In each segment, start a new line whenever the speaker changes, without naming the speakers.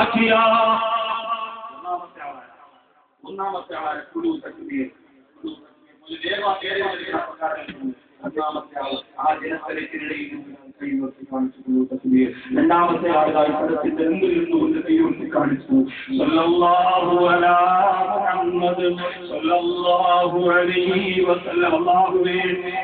മാറ്റിയ ഒന്നാമത്തെ ആളാണ് കുലു തക്ബീർ. ഒന്നാമത്തെ ആൾ ആ ജനത്തിരക്കിനിടയിൽ രണ്ടാമത്തെ ആളുകൾ പദത്തിന്റെ മുമ്പിൽ നിന്നുകൊണ്ട് കൈയുയർത്തി കാണിച്ചു. സല്ലല്ലാഹു അലാ മുഹമ്മദ് സല്ലല്ലാഹു അലൈഹി വസല്ലം. അല്ലാഹുവേ,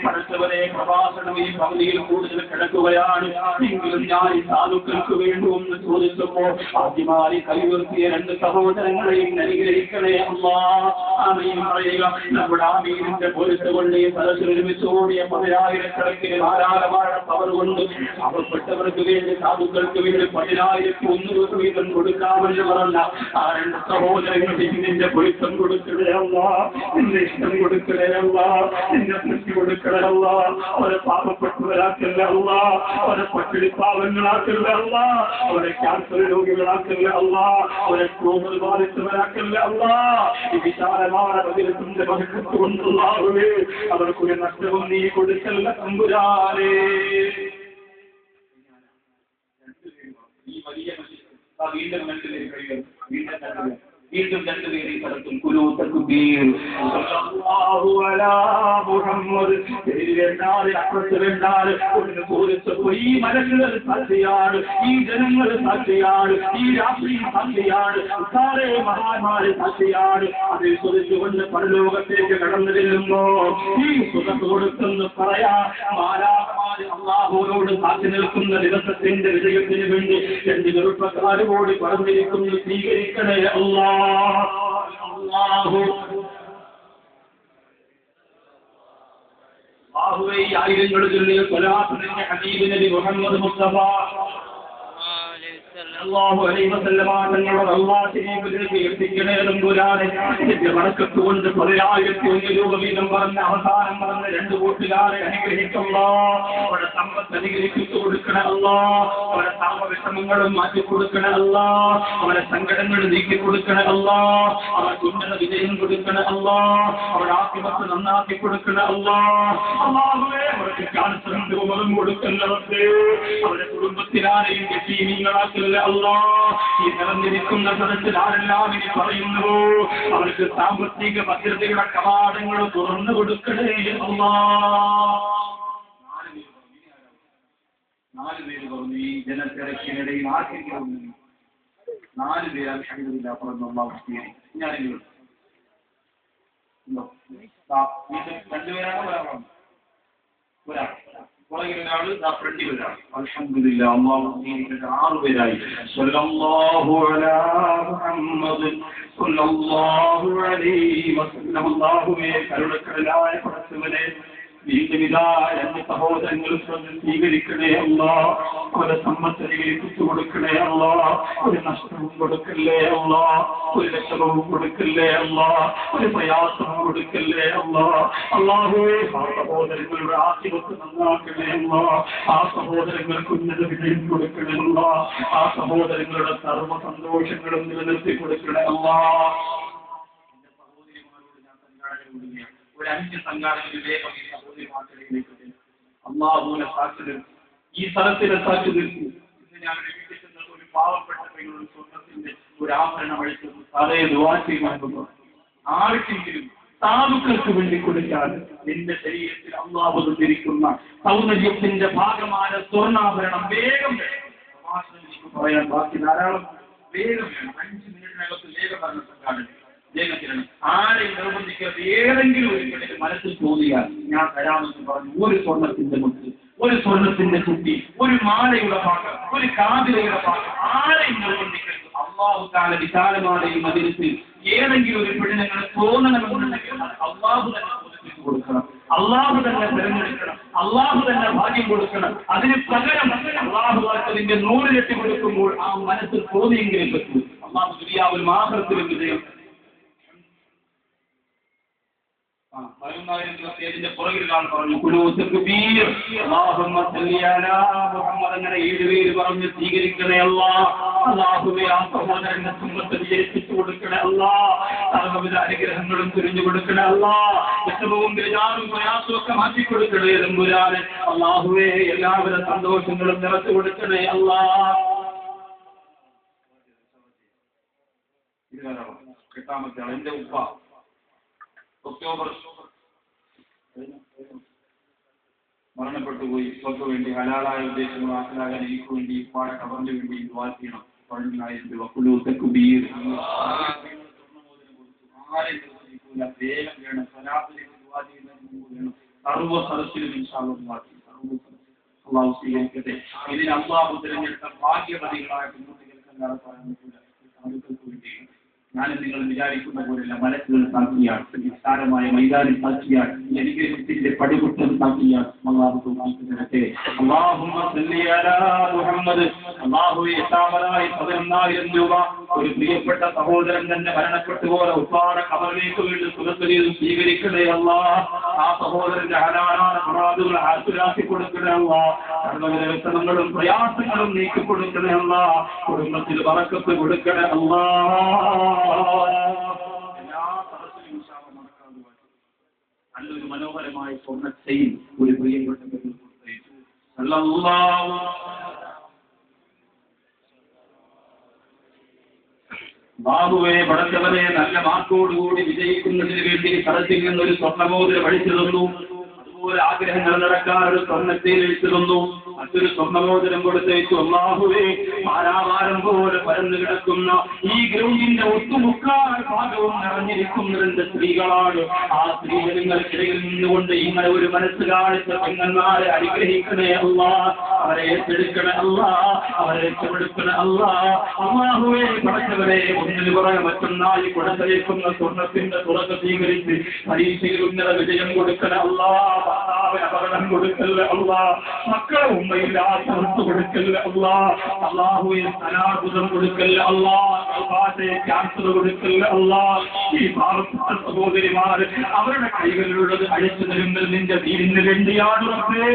പടച്ചവനെ, പ്രഭാഷണം ഈ പകുതിയിൽ കൂടുതൽ കിടക്കുകയാണ്. എങ്കിലും ഞാൻ ഈ സാധുക്കൾക്ക് വേണ്ടി ഒന്ന് ചോദിച്ചപ്പോ ആദ്യമായി കൈയുയർത്തിയ രണ്ട് സഹോദരങ്ങളെയും അനുഗ്രഹിക്കണേ അല്ലാഹ്. ആമീൻ പറയുക. നമ്മുടെ ആമീനിന്റെ പൊരുത്തുകൊണ്ട് ഈ സദസ്സിൽ ഒരുമിച്ച് ഓടിയ 10,000 ധാരാളമായ പവർ കൊണ്ട് പാവപ്പെട്ടവർക്ക് വേണ്ടി, സാധുക്കൾക്ക് വേണ്ടി 10,000 രൂപ വീതം കൊടുക്കാമെന്ന് പറഞ്ഞ ആ രണ്ട് സഹോദരങ്ങൾക്ക് നിന്റെ പൊരുത്തം കൊടുക്കണേ അല്ലാഹ്, നിന്റെ ഇഷ്ടം കൊടുക്കണേ അല്ലാഹ്, നിന്റെ തൃപ്തി കൊടുക്കണേ അല്ലാഹ്. അവരെ പാവപ്പെട്ടവരാക്കല്ല അല്ലാഹ്, അവരെ പട്ടിണി പാവങ്ങളാക്കല്ല അല്ലാഹ്, അവരെ ക്യാൻസർ രോഗികളാക്കല്ല അല്ലാഹ്, അവരെ ട്രോമ ബാധിച്ചവരാക്കല്ല അല്ലാഹ്. ഈ വിശാലമായ പ്രതിരത്തിന്റെ മഹത്വം കൊണ്ടുള്ളാഹുവേ, അവർക്കൊരു നഷ്ടവും നീ കൊടുക്കല്ല തമ്പുരാനേ. ഈ വലിയ വീണ്ടും രണ്ടുപേരെ സ്ഥലത്തും കുലു തക്ബീർ. സല്ലല്ലാഹു അലാ മുഹമ്മദ്. അപ്പുറത്ത് വേണ്ടാൽ ഒന്ന് ചോദിച്ചപ്പോ ഈ മലക്കുകൾ സാക്ഷിയാണ്, ഈ ജനങ്ങൾ സാക്ഷിയാണ്, ഈ രാത്രി സാക്ഷിയാണ്, സാറേ മഹാന്മാര് സാക്ഷിയാണ്. അതിൽ ചോദിച്ചുകൊണ്ട് പരലോകത്തേക്ക് കടന്നു ചെല്ലുമ്പോ ഈ സുഖം കൊടുത്തെന്ന് പറയാ മാലാഖമാര് അല്ലാഹുവോട് സാക്ഷി നിൽക്കുന്ന ദിവസത്തിന്റെ വിജയത്തിന് വേണ്ടി രണ്ട് ചെറുപ്പക്കാരോട് പറഞ്ഞിരിക്കുന്നു, സ്വീകരിക്കണേ അല്ലാഹ്. അല്ലാഹുവേ, ആയിരങ്ങൾ ചൊല്ലിയ സ്വലാത്തിന്റെ ഹബീബ് നബി മുഹമ്മദ് മുസ്തഫ സല്ലല്ലാഹു അലൈഹി വസല്ലം തങ്ങളുടെ അല്ലാഹുവിനെ എത്തിക്കണേ തമ്പുരാനെ. ഇതിന്റെ ബർക്കത്ത് കൊണ്ട് 10,000 രൂപ വീതം പറഞ്ഞ അവസാനം പറഞ്ഞ രണ്ട് കൂട്ടുകാരെ അനുഗ്രഹിക്കല്ലോ. അവരുടെ സമ്പത്ത് അനുഗ്രഹിച്ചു കൊടുക്കണേ അല്ലാഹ്, അവരുടെ സാമവിഷമങ്ങളും മാറ്റി കൊടുക്കണേ അല്ലാഹ്, അവരുടെ സങ്കടങ്ങൾ നീക്കി കൊടുക്കണേ അല്ലാഹ്, അവർക്ക് ഉന്നത വിജയം കൊടുക്കണേ അല്ലാഹ്, അവരുടെ ആത്മഹത്യ നന്നാക്കി കൊടുക്കണേ അല്ലാഹ്. അല്ലാഹുവേ, അവർക്ക് ക്യാൻസറും രോഗവും കൊടുക്കല്ലേ, അവരുടെ കുടുംബത്തിലാരെയും യതീമീങ്ങളാക്കല്ലേ അല്ലാഹ്. ഈ നിറഞ്ഞിരിക്കുന്ന സദസ്സിൽ ആരെല്ലാം ഇനി പറയുന്നു, അവർക്ക് സാമ്പത്തിക ഭദ്രതയുടെ കവാടങ്ങൾ തുറന്നു കൊടുക്കണേ അല്ലാഹ്. 4 പേര് പറഞ്ഞു ഈ ജനത്തിരക്കിനിടയിൽ ആർക്കെങ്കിലും 4 പേര് അൽഹംദുലില്ലാ പറഞ്ഞു അല്ലാഹു സ്വീകരിക്കും. ഞാനെങ്കിലും 2 പേരാണ് ഒരാൾ പുറകിലൊരാൾ, ഫ്രണ്ടിലൊരാൾ. അൽഹംദുലില്ലാ അല്ലാഹു സ്വീകരിക്കട്ടെ. 6 പേരായി. സല്ലല്ലാഹു അലാ മുഹമ്മദ് സല്ലല്ലാഹു അലൈഹി വസല്ലം. അല്ലാഹുവേ, കരുണക്കടലായ പടച്ചവനെ, വീണ്ടും ഇതാ രണ്ട് സഹോദരങ്ങൾ സ്വീകരിക്കണേ അല്ലാഹ്. അവരെ സമ്പത്ത് അനുഗ്രഹിച്ചു കൊടുക്കണേ അല്ലാഹ്, ഒരു നഷ്ടവും കൊടുക്കല്ലേ അല്ലാഹ്, ഒരു ലക്ഷണവും കൊടുക്കല്ലേ അല്ലാഹ്, ഒരു പ്രയാസവും കൊടുക്കല്ലേ അല്ലാഹ്. അല്ലാഹുവേ, ആ സഹോദരങ്ങളുടെ ആശീർവാദം നന്നാക്കണേ അല്ലാഹ്, ആ സഹോദരങ്ങൾക്ക് ഉന്നത വിജയം കൊടുക്കണേ അല്ലാഹ്, ആ സഹോദരങ്ങളുടെ സർവ്വ സന്തോഷങ്ങളും നിലനിർത്തി കൊടുക്കണേ അല്ലാഹ്. എന്റെ സഹോദരിമാരോട് ഞാൻ സംഘാടനം ഒരു 5 സംഘാടകർ വേഗം ഈ സഹോദരിമാർക്കിടയിലേക്ക് അല്ലാഹുവിനെ സാക്ഷി നിൽക്കും, ഈ സ്ഥലത്തിനെ സാക്ഷി നിൽക്കും. ഇന്ന് ഞാൻ വീട്ടിൽ ചെന്നത് ഒരു പാവപ്പെട്ട പെണ്ണുള്ള സ്വർണ്ണത്തിന്റെ ഒരു ആഭരണം അഴിച്ചു അതേ ദുആ ചെയ്യുമ്പോൾ ആർക്കെങ്കിലും സാധുക്കൾക്ക് വേണ്ടി കൊടുക്കാൻ നിന്റെ ശരീരത്തിൽ അല്ലാഹു തന്നിരിക്കുന്ന സൗന്ദര്യത്തിന്റെ ഭാഗമായ സ്വർണ്ണാഭരണം വേഗം പറയാൻ ബാക്കി ധാരാളം വേഗം 5 മിനിറ്റിനകത്ത് വേഗം പറഞ്ഞ സംഘാടനം ദേഹത്തിലാണ്. ആരെയും നിർബന്ധിക്കാതെ ഏതെങ്കിലും ഒരു പെണ്ണിന്റെ മനസ്സിൽ തോന്നിയാൽ ഞാൻ തരാമെന്ന് പറഞ്ഞു ഒരു സ്വർണ്ണത്തിന്റെ മുത്ത്, ഒരു സ്വർണ്ണത്തിന്റെ കുട്ടി, ഒരു മാലയുടെ ഭാഗം, ഒരു കാതിരയുടെ ഭാഗം ആരെയും നിർബന്ധിക്കരുത്. അല്ലാഹു തആല വിശാലമായ ഈ മജ്‌ലിസിൽ ഏതെങ്കിലും ഒരു പെണ്ണിനെ തോന്നണമെന്നുണ്ടെങ്കിൽ അല്ലാഹു തന്നെ തോന്നിപ്പിച്ചു കൊടുക്കണം, അല്ലാഹു തന്നെ തിരഞ്ഞെടുക്കണം, അല്ലാഹു തന്നെ ഭാഗ്യം കൊടുക്കണം. അതിന് പകരം അല്ലാഹു അതിന്റെ 100 ഇരട്ടി കൊടുക്കുമ്പോൾ ആ മനസ്സിൽ തോന്നിയെങ്കിലും പറ്റൂ. അല്ലാഹു ദുനിയാവിലും ആഖിറത്തിലും വിജയം. 11,000 പുറകിലാണ് പറഞ്ഞു അങ്ങനെ 7 പേര് പറഞ്ഞ് സ്വീകരിക്കണേ അല്ലാഹ്. അല്ലാഹുവേ, ആ സഹോദരന്റെ സമ്പത്ത് വിജയിപ്പിച്ചു കൊടുക്കണേ അല്ലാഹ്, സർവ്വവിധ അനുഗ്രഹങ്ങളും ചുരിഞ്ഞു കൊടുക്കണേ അല്ലാഹ്, വിഷമവും ബേജാറും പ്രയാസവും ഒക്കെ മാറ്റിക്കൊടുക്കണേ തമ്പുരാനെ. അല്ലാഹുവേ, എല്ലാവിധ സന്തോഷങ്ങളും നിറച്ചു കൊടുക്കണേ അല്ലാഹ്. ഇത് വരണം. എട്ടാമത്തെ ആൾ എന്റെ ഉപ്പ ഒക്ടോബർ മരണപ്പെട്ടുപോയി. ഉപ്പക്ക് വേണ്ടി ഹലാലായ ഉദ്ദേശങ്ങൾ ഹാസിലാകാൻ എനിക്ക് വേണ്ടി ഉപ്പാടെ കബറിന് വേണ്ടി ദുആ ചെയ്യണം. 10,000 രൂപ വേഗം വേണം. സലാത്തിലേക്ക് ദുആ ചെയ്യുന്നതിന് മുമ്പ് വേണം. സർവ്വ സദസ്സിലും ഇൻഷാ അല്ലാഹ് അള്ളാഹു സ്വീകരിക്കട്ടെ. ഇതിന് അള്ളാഹു തിരഞ്ഞെടുത്ത ഭാഗ്യവതികളായ പെൺകുട്ടികൾക്കെല്ലാം പറയാൻ പറ്റില്ല. സാധുക്കൾക്ക് വേണ്ടി ഞാനും നിങ്ങൾ വിചാരിക്കുന്ന പോലെയല്ല. മലക്കുകൾ സാക്ഷിയാണ്, നിസ്സാരമായ മൈതാനി സാക്ഷിയാണ്, എനിക്ക് പടിപുട്ടൻ സാക്ഷിയാണ്. അള്ളാഹു തരട്ടെ. അല്ലാഹുമ്മ സല്ലി അലാ മുഹമ്മദ്. അല്ലാഹുവേ, എട്ടാമതായി 11,000 രൂപ ഒരു പ്രിയപ്പെട്ട സഹോദരൻ തന്നെ മരണപ്പെട്ടു പോലെ ഉപ്പാടെ ഖബറിലേക്ക് വേണ്ടി സുഖത്തിലേക്ക് സ്വീകരിക്കണേ അല്ലാഹ്. ആ സഹോദരന്റെ ഹലാലായ മുറാദുകൾ ഹാസിലാക്കി കൊടുക്കണേ അല്ലാഹ്. സർവ്വവിധ വ്യസനങ്ങളും പ്രയാസങ്ങളും നീക്കി കൊടുക്കണേ അല്ലാഹ്. കുടുംബത്തിൽ ബറക്കത്ത് കൊടുക്കണേ അല്ലാഹ്. നല്ലൊരു മനോഹരമായ സ്വർണ്ണ ചെയിൻ ഒരു പ്രിയപ്പെട്ട ബാബുവെ പടച്ചവരെ നല്ല മാർക്കോടുകൂടി വിജയിക്കുന്നതിന് വേണ്ടി സ്ഥലത്തിൽ നിന്നൊരു സ്വർണ്ണമോതിരം അടിച്ചു തന്നു. അതുപോലെ ആഗ്രഹങ്ങൾ നടക്കാൻ ഒരു സ്വർണ്ണത്തിൽ അഴിച്ചു തന്നു. മറ്റൊരു സ്വർണ്ണമോതിരം കൊടുത്തേച്ചു. അല്ലാഹുവേ, പാരാവാരം പോലെ പരന്നു കിടക്കുന്ന ഈ ഗ്രൗണ്ടിന്റെ ഒട്ടുമുക്കാൽ ഭാഗവും നിറഞ്ഞിരിക്കുന്നതിന്റെ സ്ത്രീകളാണ്. ആ സ്ത്രീജനങ്ങൾക്കിടയിൽ നിന്നുകൊണ്ട് ഇങ്ങനെ ഒരു മനസ്സ് കാണിച്ച പെങ്ങന്മാരെ അനുഗ്രഹിക്കണേ അല്ലാഹ്. അവരെ ഏറ്റെടുക്കണേ അല്ലാഹ്. അവരെ രക്ഷപ്പെടുത്തണേ അല്ലാഹ്. അല്ലാഹുവേ, പടച്ചവരെ ഒന്നിനു പുറകെ മറ്റൊന്നായി കൊടുത്തേക്കുന്ന സ്വർണ്ണത്തിന്റെ തുറക്ക് സ്വീകരിച്ച് പരീക്ഷയിൽ ഉന്നത വിജയം കൊടുക്കണേ അല്ലാഹ്. ഭർത്താവിന് അപകടം കൊടുക്കല്ലേ അല്ലാഹ്. മക്കളെ ഉമ്മയില്ലാത്ത വസ്തു കൊടുക്കല്ലേ അല്ലാഹ്. അല്ലാഹുവേ, അനാഥുതം കൊടുക്കല്ലേ അല്ലാഹ്. ക്യാൻസർ കൊടുക്കല്ലേ അല്ലാഹ്. ഈ പാവപ്പെട്ട സഹോദരിമാർ അവരുടെ കൈകളിലുള്ളത് അഴിച്ചു തരുന്നത് നിന്റെ വീടിന് വേണ്ടിയാണ് റബ്ബേ.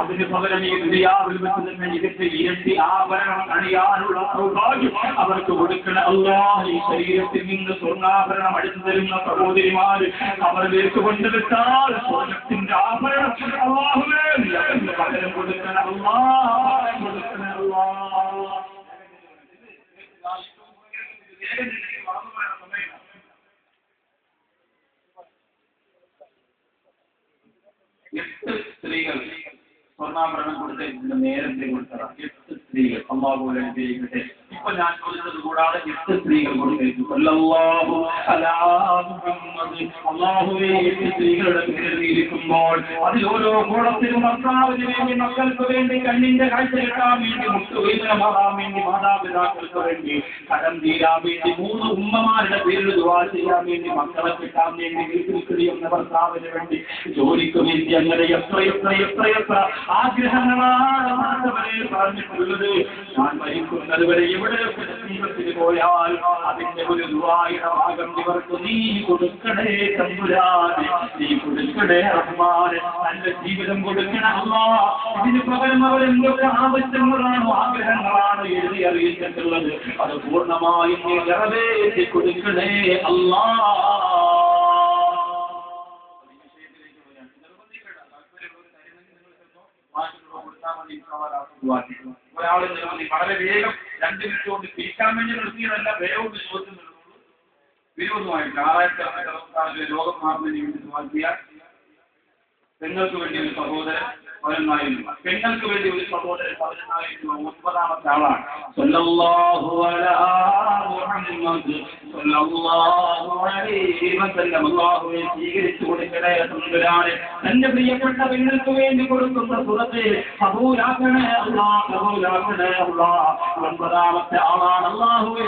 അതിന് പകരം ഈ ദുനിയാവിൽ വെച്ച് തന്നെ ഇതിന്റെ ഇരട്ടി ആഭരണം അണിയാനുള്ള സൗഭാഗ്യം അവർക്ക് കൊടുക്കണ അല്ലാഹ്. ഈ ശരീരത്തിൽ നിന്ന് സ്വർണ്ണാഭരണം അടിച്ചു തരുന്ന സഹോദരിമാർ അവരിലേക്ക് കൊണ്ടുവെച്ചാൽ സ്വർണ്ണത്തിന്റെ ആഭരണം അല്ലാഹുവേ അതിന് പകരം കൊടുക്കണ അല്ലാഹ്. കൊടുക്കണ അല്ലാഹ്. 8 സ്ത്രീകൾ സ്വർണ്ണാഭരണം കൊടുത്തതിന്റെ നേരത്തെ കൊടുത്തറ 8 സ്ത്രീകൾ അല്ലാഹു അനുഗ്രഹിക്കട്ടെ. ഇപ്പൊ ഞാൻ ചോദിച്ചത് കൂടാതെ 8 സ്ത്രീകൾ കൊടുത്തേച്ചു. സല്ലല്ലാഹു അലാ മുഹമ്മദ്. അല്ലാഹുവേ, 8 സ്ത്രീകളുടെ പേരിൽ ഇരിക്കുമ്പോൾ അതിൽ ഓരോ കൂടത്തിലും ഭർത്താവിന് വേണ്ടി, മക്കൾക്ക് വേണ്ടി, കണ്ണിന്റെ കാഴ്ച കിട്ടാൻ വേണ്ടി, മുട്ടുവേദന മാറാൻ വേണ്ടി, മാതാപിതാക്കൾക്ക് വേണ്ടി, കടം തീരാൻ വേണ്ടി, 3 ഉമ്മമാരുടെ പേരിൽ ദുആ ചെയ്യാൻ വേണ്ടി, മക്കളെ കിട്ടാൻ വേണ്ടി, വീട്ടിൽ കഴിയുന്ന ഭർത്താവിന് വേണ്ടി, ജോലിക്ക് വേണ്ടി, അങ്ങനെ എത്ര ആഗ്രഹങ്ങളാണ് പറഞ്ഞിട്ടുള്ളത്. ഞാൻ മരിക്കുന്നത് വരെ എവിടെയൊക്കെ ജീവിതത്തിന് പോയാൽ അതിന്റെ ഒരു ദുആയുടെ ഭാഗം ഇവർക്ക് നീ കൊടുക്കണേ തമ്പുരാനെ, നീ കൊടുക്കണേ റഹ്മാനെ, നല്ല ജീവിതം കൊടുക്കണേ അല്ലാഹ്. ഇതിന് പകരം അവരെന്തൊക്കെ ആവശ്യങ്ങളാണോ ആഗ്രഹങ്ങളാണ് എഴുതി അറിയിച്ചിട്ടുള്ളത് അത് പൂർണ്ണമായും നീ നിറവേറ്റി കൊടുക്കണേ അല്ലാഹ്. ഒരാളെ വളരെ വേഗം 2 മിനിറ്റ് കൊണ്ട് പിരിക്കാൻ വേണ്ടി നിർത്തിയതല്ല, വേഗം ചോദിക്കുന്നുള്ളൂ. വിരോധമായിട്ട് 6000 രോഗം മാറുന്നതിന് വേണ്ടി നോക്കിയാൽ പെങ്ങൾക്ക് വേണ്ടി ഒരു സഹോദരൻ 10,000 രൂപ, പെങ്ങൾക്ക് വേണ്ടി ഒരു സഹോദരൻ 10,000 രൂപ. 9ാമത്തെ ആളാണ്. സല്ലല്ലാഹു അലാ മുഹമ്മദ് സല്ലല്ലാഹു അലൈഹി വസല്ലം. അല്ലാഹുവേ, സ്വീകരിച്ചു കൊടുക്കണേ തമ്പുരാനെ. തന്റെ പ്രിയപ്പെട്ട പെങ്ങൾക്ക് വേണ്ടി കൊടുക്കുന്ന സുറത്തെ കബൂലാക്കണേ അല്ലാഹ്, കബൂലാക്കണേ അല്ലാഹ്. 9ാമത്തെ ആളാണ്. അല്ലാഹുവേ,